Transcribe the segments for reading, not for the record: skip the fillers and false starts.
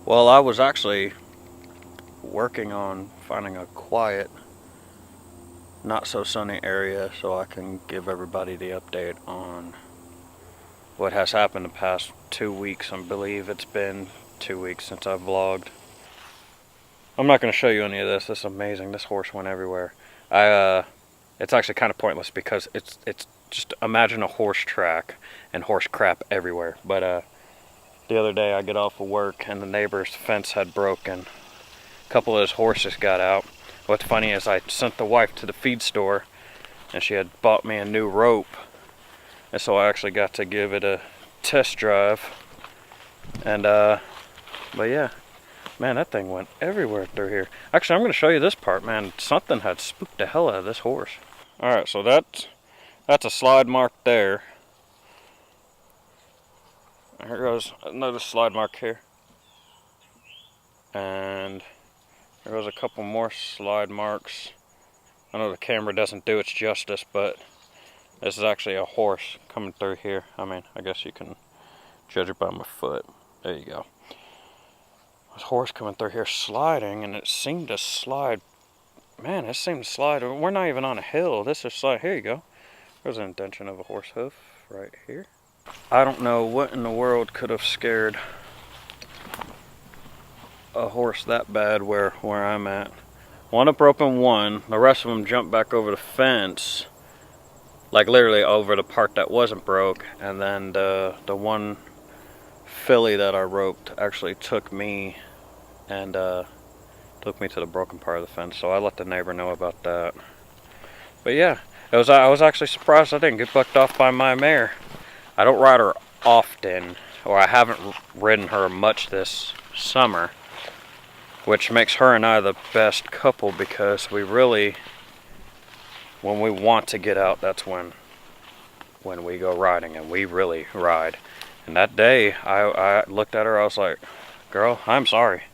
Well, I was actually working on finding a quiet, not so sunny area so I can give everybody the update on what has happened the past 2 weeks. I believe it's been 2 weeks since I've vlogged. I'm not going to show you any of this. This is amazing. This horse went everywhere. It's actually kind of pointless because it's just imagine a horse track and horse crap everywhere. But the other day I get off of work and the neighbor's fence had broken. A couple of his horses got out. What's funny is I sent the wife to the feed store and she had bought me a new rope. And so I actually got to give it a test drive. And but yeah, man, that thing went everywhere through here. Actually, I'm going to show you this part, man. Something had spooked the hell out of this horse. Alright, so that's a slide mark there. Here goes another slide mark here. And there goes a couple more slide marks. I know the camera doesn't do its justice, but this is actually a horse coming through here. I mean, I guess you can judge it by my foot. There you go. This horse coming through here sliding, and it seemed to slide. Man, it seemed to slide. We're not even on a hill. This is slide. Here you go. There's an indentation of a horse hoof right here. I don't know what in the world could have scared a horse that bad where I'm at. Wound up roping one. The rest of them jumped back over the fence, like literally over the part that wasn't broke. And then the one filly that I roped actually took me and took me to the broken part of the fence. So I let the neighbor know about that. But yeah, I was actually surprised I didn't get bucked off by my mare. I don't ride her often, or I haven't ridden her much this summer, which makes her and I the best couple because we really, when we want to get out, that's when we go riding, and we really ride. And that day, I looked at her, I was like, girl, I'm sorry.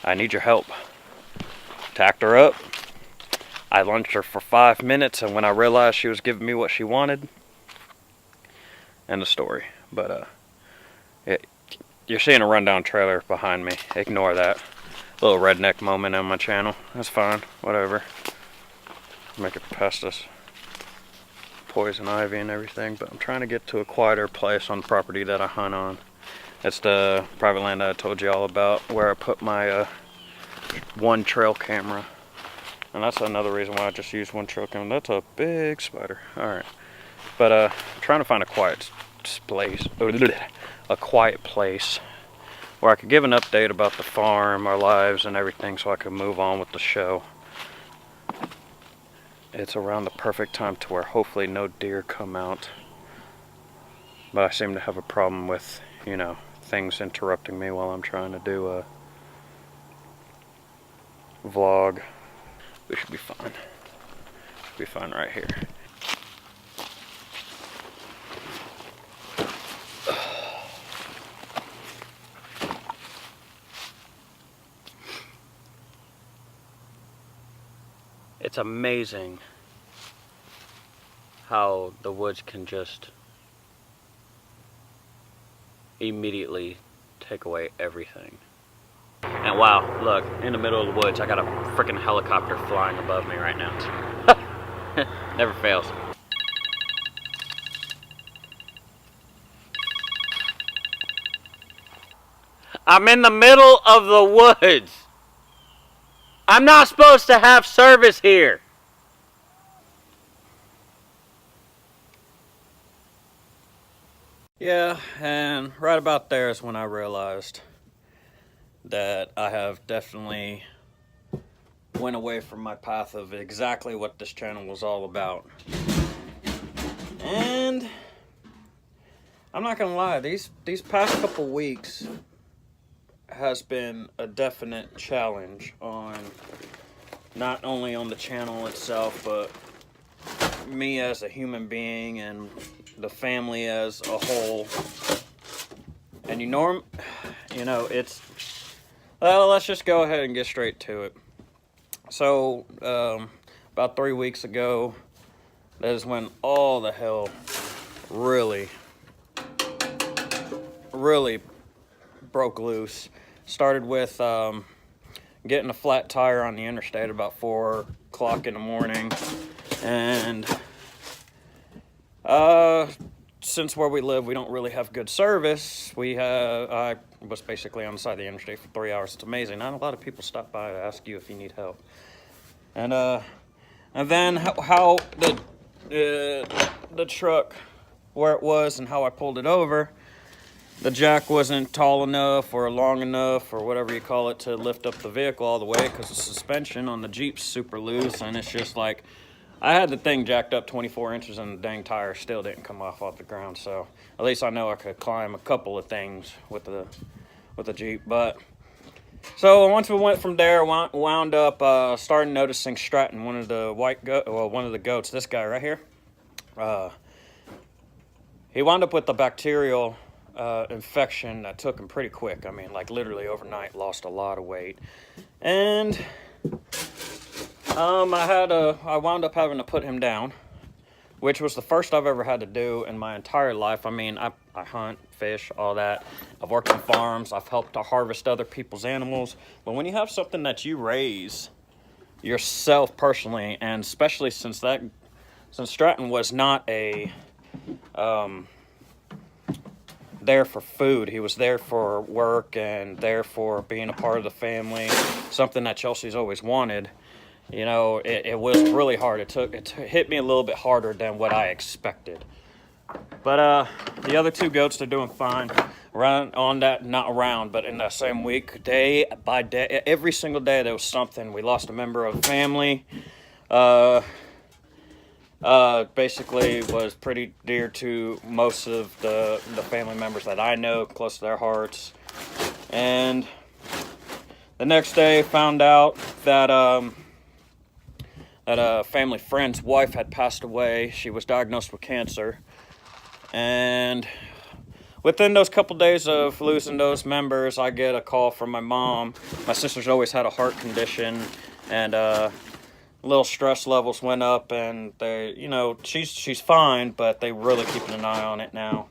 I need your help. Tacked her up. I lunged her for 5 minutes, and when I realized she was giving me what she wanted, end of story. But you're seeing a rundown trailer behind me. Ignore that. Little redneck moment on my channel. That's fine. Whatever. Make it past this poison ivy and everything. But I'm trying to get to a quieter place on the property that I hunt on. It's the private land that I told you all about, where I put my one trail camera. And that's another reason why I just use one trail camera. That's a big spider. Alright. But trying to find a quiet place, where I could give an update about the farm, our lives, and everything, so I could move on with the show. It's around the perfect time to where hopefully no deer come out. But I seem to have a problem with, you know, things interrupting me while I'm trying to do a vlog. We should be fine. Should be fine right here. It's amazing how the woods can just immediately take away everything. And wow, look, in the middle of the woods, I got a freaking helicopter flying above me right now. Never fails. I'm in the middle of the woods. I'm not supposed to have service here. Yeah, and right about there is when I realized that I have definitely went away from my path of exactly what this channel was all about. And I'm not gonna lie, these past couple weeks has been a definite challenge on not only on the channel itself, but me as a human being and the family as a whole. And you know, it's, well, let's just go ahead and get straight to it. So about 3 weeks ago, that is when all the hell really broke loose. Started with getting a flat tire on the interstate about 4 o'clock in the morning. And since where we live, we don't really have good service. I was basically on the side of the interstate for 3 hours. It's amazing. Not a lot of people stop by to ask you if you need help. And then how the truck, where it was and how I pulled it over, the jack wasn't tall enough or long enough or whatever you call it to lift up the vehicle all the way, because the suspension on the Jeep's super loose, and it's just like, I had the thing jacked up 24 inches and the dang tire still didn't come off the ground. So at least I know I could climb a couple of things with the Jeep. But so once we went from there, wound up starting noticing Stratton, one of the goats, this guy right here. He wound up with a bacterial infection that took him pretty quick. I mean, like literally overnight, lost a lot of weight. And I wound up having to put him down, which was the first I've ever had to do in my entire life. I mean, I hunt, fish, all that. I've worked on farms. I've helped to harvest other people's animals. But when you have something that you raise yourself personally, and especially since Stratton was not there for food, he was there for work and there for being a part of the family, something that Chelsea's always wanted. You know, it was really hard. It hit me a little bit harder than what I expected. But the other two goats, they're doing fine. But in that same week, day by day, every single day there was something. We lost a member of the family. Basically was pretty dear to most of the family members that I know, close to their hearts. And the next day found out that a family friend's wife had passed away. She was diagnosed with cancer. And within those couple days of losing those members, I get a call from my mom. My sister's always had a heart condition, and little stress levels went up, and they, you know, she's fine, but they really keeping an eye on it now.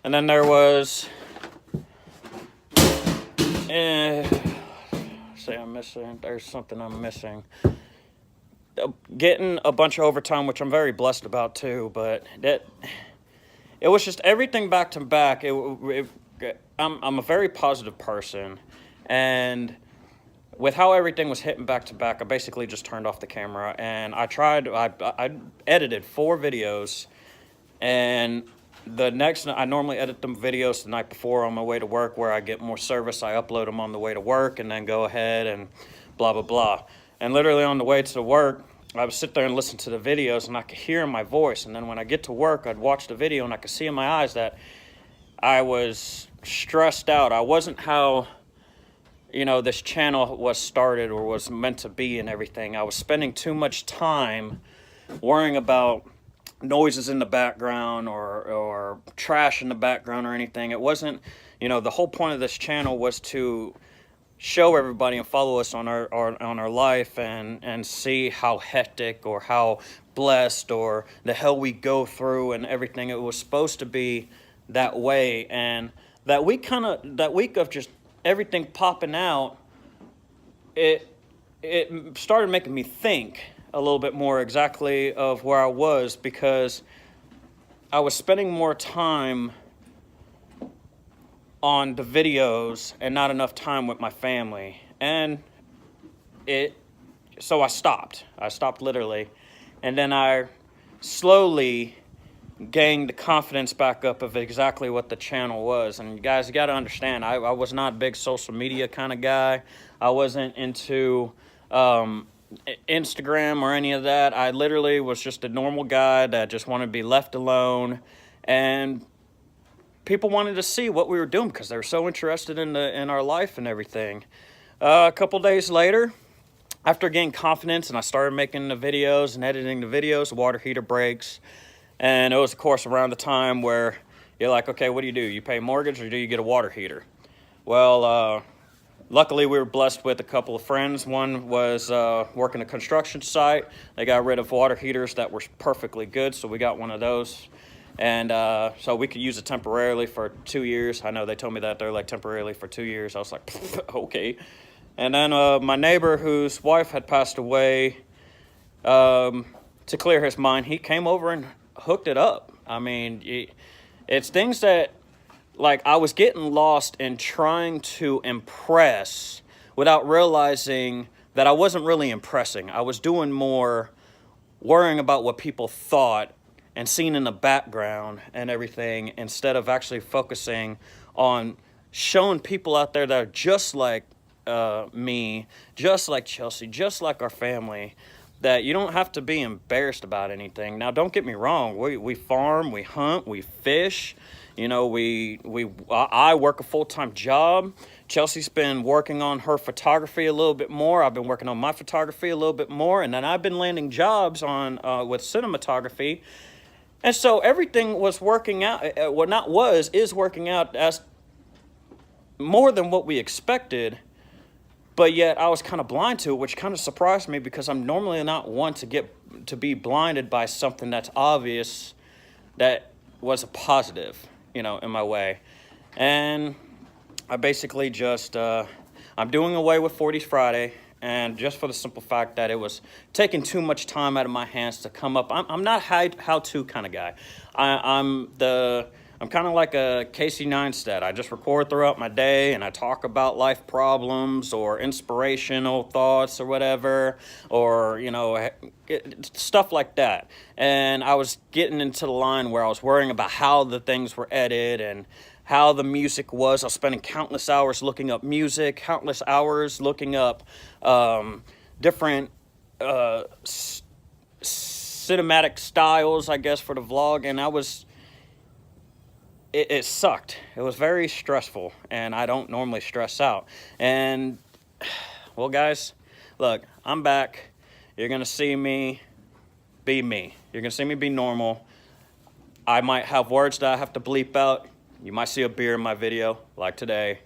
And then there was there's something I'm missing. Getting a bunch of overtime, which I'm very blessed about too, but it was just everything back to back. I'm a very positive person, and with how everything was hitting back to back, I basically just turned off the camera, and I edited 4 videos, and I normally edit them videos the night before on my way to work, where I get more service. I upload them on the way to work and then go ahead and blah, blah, blah. And literally on the way to work, I would sit there and listen to the videos, and I could hear in my voice. And then when I get to work, I'd watch the video, and I could see in my eyes that I was stressed out. I wasn't how, you know, this channel was started or was meant to be and everything. I was spending too much time worrying about noises in the background or trash in the background or anything. It wasn't, you know, the whole point of this channel was to show everybody and follow us on our life and see how hectic or how blessed or the hell we go through and everything. It was supposed to be that way. And that week of just everything popping out, it started making me think a little bit more exactly of where I was, because I was spending more time on the videos and not enough time with my family. And so I stopped literally. And then I slowly gained the confidence back up of exactly what the channel was. And you guys, you got to understand, I was not a big social media kind of guy. I wasn't into Instagram or any of that. I literally was just a normal guy that just wanted to be left alone, and people wanted to see what we were doing because they were so interested in our life and everything. A couple days later, after gaining confidence and I started making the videos and editing the videos, the water heater breaks. And it was, of course, around the time where you're like, okay, what do? You pay mortgage or do you get a water heater? Well, luckily we were blessed with a couple of friends. One was working a construction site. They got rid of water heaters that were perfectly good, so we got one of those. And so we could use it temporarily for 2 years. I know they told me that they're like temporarily for 2 years. I was like, okay. And then my neighbor, whose wife had passed away, to clear his mind, he came over and hooked it up. I mean, it's things that, like, I was getting lost in trying to impress without realizing that I wasn't really impressing. I was doing more worrying about what people thought and seeing in the background and everything, instead of actually focusing on showing people out there that are just like me, just like Chelsea, just like our family, that you don't have to be embarrassed about anything. Now, don't get me wrong. We farm, we hunt, we fish. You know, I work a full-time job. Chelsea's been working on her photography a little bit more. I've been working on my photography a little bit more. And then I've been landing jobs on with cinematography. And so everything was working out. Is working out as more than what we expected. But yet I was kind of blind to it, which kind of surprised me, because I'm normally not one to be blinded by something that's obvious that was a positive, you know, in my way. And I basically just, I'm doing away with 40s Friday, and just for the simple fact that it was taking too much time out of my hands to come up. I'm not how-to kind of guy. I'm kind of like a Casey Neistat. I just record throughout my day, and I talk about life problems or inspirational thoughts or whatever, or, you know, stuff like that. And I was getting into the line where I was worrying about how the things were edited and how the music was. I was spending countless hours looking up music, countless hours looking up different cinematic styles, I guess, for the vlog, and it sucked. It was very stressful, and I don't normally stress out. And, well, guys, look, I'm back. You're going to see me be me. You're going to see me be normal. I might have words that I have to bleep out. You might see a beer in my video, like today.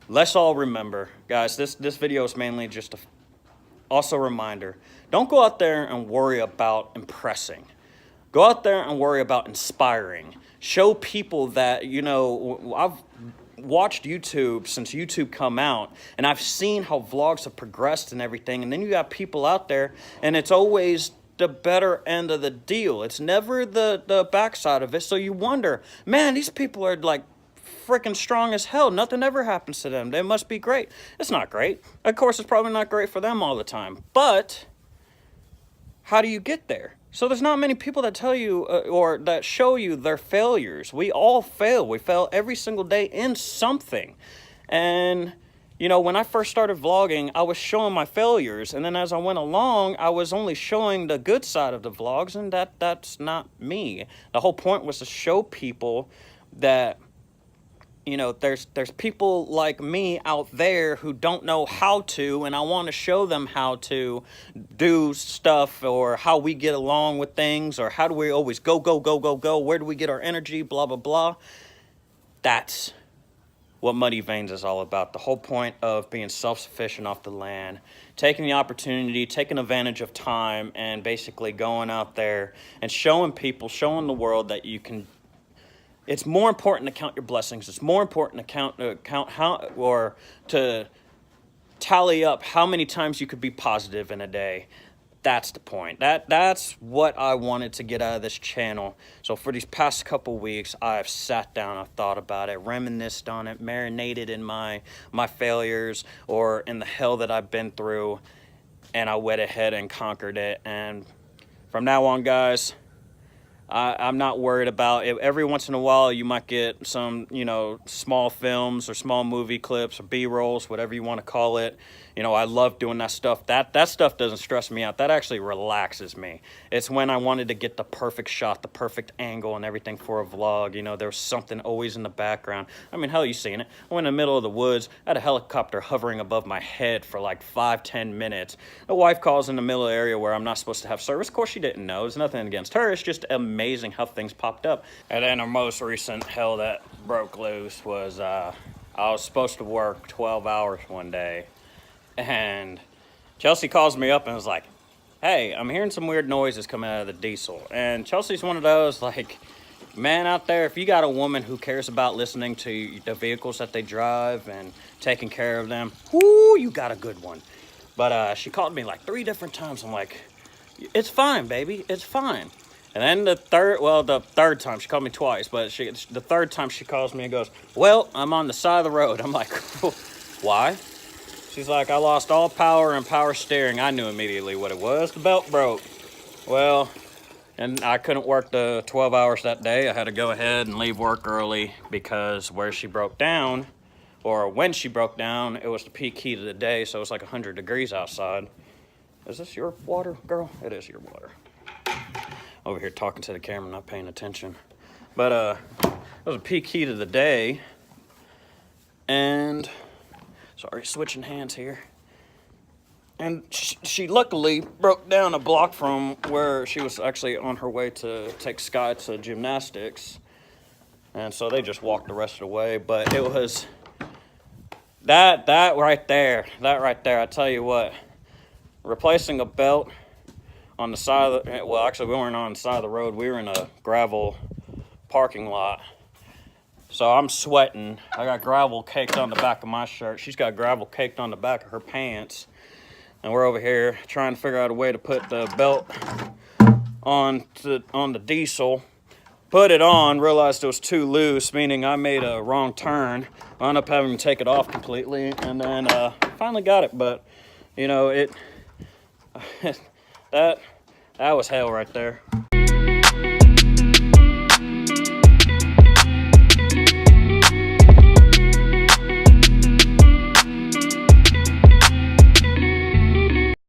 Let's all remember, guys, this video is mainly just also a reminder. Don't go out there and worry about impressing. Go out there and worry about inspiring. Show people that, you know, I've watched YouTube since YouTube come out, and I've seen how vlogs have progressed and everything, and then you got people out there, and it's always the better end of the deal. It's never the backside of it. So you wonder, man, these people are like freaking strong as hell. Nothing ever happens to them. They must be great. It's not great. Of course, it's probably not great for them all the time. But how do you get there? So there's not many people that tell you or that show you their failures. We all fail. We fail every single day in something. And, you know, when I first started vlogging, I was showing my failures. And then as I went along, I was only showing the good side of the vlogs. And that's not me. The whole point was to show people that, you know, there's people like me out there who don't know how to, and I want to show them how to do stuff, or how we get along with things, or how do we always go, where do we get our energy, blah, blah, blah. That's what Muddy Veins is all about. The whole point of being self-sufficient off the land, taking the opportunity, taking advantage of time, and basically going out there and showing people, showing the world that you can. It's more important to count your blessings. It's more important to count how, or to tally up how many times you could be positive in a day. That's the point. That's what I wanted to get out of this channel. So for these past couple weeks, I've sat down, I've thought about it, reminisced on it, marinated in my failures, or in the hell that I've been through, and I went ahead and conquered it. And from now on, guys, I'm not worried about it. Every once in a while, you might get some, you know, small films or small movie clips or B-rolls, whatever you want to call it. You know, I love doing that stuff. That stuff doesn't stress me out. That actually relaxes me. It's when I wanted to get the perfect shot, the perfect angle and everything for a vlog. You know, there was something always in the background. I mean, hell, you seen it. I went in the middle of the woods. I had a helicopter hovering above my head for like 5-10 minutes. The wife calls in the middle of the area where I'm not supposed to have service. Of course, she didn't know. There's nothing against her. It's just amazing how things popped up. And then our most recent hell that broke loose was I was supposed to work 12 hours one day. And Chelsea calls me up and was like, hey, I'm hearing some weird noises coming out of the diesel. And Chelsea's one of those, like, man out there, if you got a woman who cares about listening to the vehicles that they drive and taking care of them, whoo, you got a good one. But she called me like 3 different times. I'm like, it's fine, baby, it's fine. And then the third time, she called me twice, but the third time she calls me and goes, well, I'm on the side of the road. I'm like, why? She's like, I lost all power and power steering. I knew immediately what it was. The belt broke. Well, and I couldn't work the 12 hours that day. I had to go ahead and leave work early because where she broke down, or when she broke down, it was the peak heat of the day, so it was like 100 degrees outside. Is this your water, girl? It is your water. Over here talking to the camera, not paying attention. But it was a peak heat of the day. And, sorry, switching hands here. And she luckily broke down a block from where she was actually on her way to take Sky to gymnastics. And so they just walked the rest of the way. But it was that right there, I tell you what, replacing a belt on the side of the, well, actually we weren't on the side of the road, we were in a gravel parking lot. So I'm sweating. I got gravel caked on the back of my shirt. She's got gravel caked on the back of her pants. And we're over here trying to figure out a way to put the belt on the diesel. Put it on, realized it was too loose, meaning I made a wrong turn. I ended up having to take it off completely, and then finally got it. But, you know, that was hell right there.